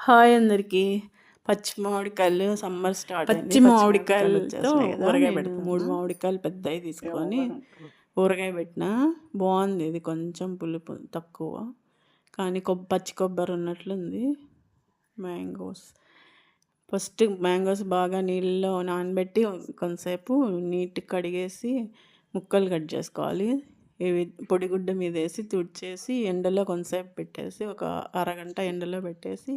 Hi అందరికీ. పచ్చి మామిడికాయలు సమ్మర్ స్టార్ట్ అయింది. పచ్చి మామిడికాయలతో వచ్చేసినాయి కదా, ఊరగాయ నేను పెడతా. 3 మామిడికాయలు పెద్దవి తీసుకొని ఊరగాయ పెట్టిన. బాగుంది. ఇది కొంచెం పులుపు తక్కువ, కానీ పచ్చి కొబ్బరి ఉన్నట్లుంది. మ్యాంగోస్ ఫస్ట్ మ్యాంగోస్ బాగా నీళ్ళలో నానబెట్టి కొంతసేపు నీట్గా కడిగేసి ముక్కలు కట్ చేసుకోవాలి. ఇవి పొడిగుడ్డ మీద వేసి తుడిచేసి ఎండలో కొంతసేపు పెట్టేసి ఒక అరగంట ఎండలో పెట్టేసి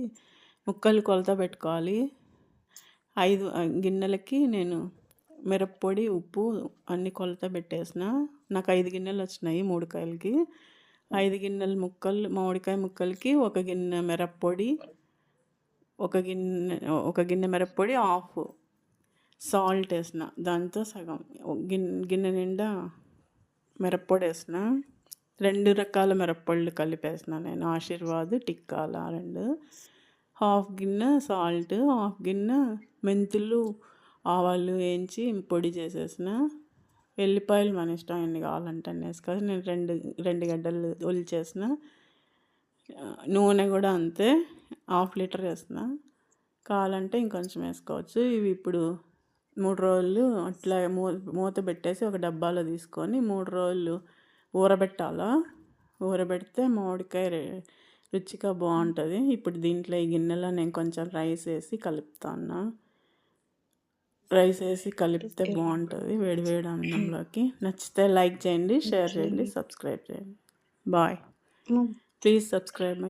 ముక్కలు కొలత పెట్టుకోవాలి. 5 గిన్నెలకి నేను మిరప్పొడి, ఉప్పు అన్ని కొలత పెట్టేసిన. నాకు 5 గిన్నెలు వచ్చినాయి 3 కాయలకి. 5 గిన్నెల మామిడికాయ ముక్కలకి 1 గిన్నె మిరప్పొడి, 1 గిన్నె మిరప్పొడి, హాఫ్ సాల్ట్ వేసిన. దాంతో సగం గిన్నె నిండా మిరప్పొడి వేసిన. 2 రకాల మిరప్పొళ్ళు కలిపేసిన నేను. ఆశీర్వాద్, టిక్కాల 2. హాఫ్ గిన్నె సాల్ట్, హాఫ్ గిన్నె మెంతులు, ఆవాలు వేయించి పొడి చేసేసిన. వెల్లిపాయలు మన ఇష్టం ఎన్ని కావాలంటే అన్ని వేసుకోవచ్చు. నేను 2 గడ్డలు ఒలిచేసిన. నూనె కూడా అంతే, 1/2 లీటర్ వేసిన. కావాలంటే ఇంకొంచెం వేసుకోవచ్చు. ఇవి ఇప్పుడు 3 రోజులు అట్లా మూత పెట్టేసి ఒక డబ్బాలో తీసుకొని 3 రోజులు ఊరబెట్టాలా. ఊరబెడితే మామిడికాయ రుచిగా బాగుంటుంది. ఇప్పుడు దీంట్లో ఈ గిన్నెలో నేను కొంచెం రైస్ వేసి కలుపుతాను. రైస్ వేసి కలిపితే బాగుంటుంది వేడి వేడి అన్నంలోకి. నచ్చితే లైక్ చేయండి, షేర్ చేయండి, సబ్స్క్రైబ్ చేయండి. బాయ్. Please subscribe.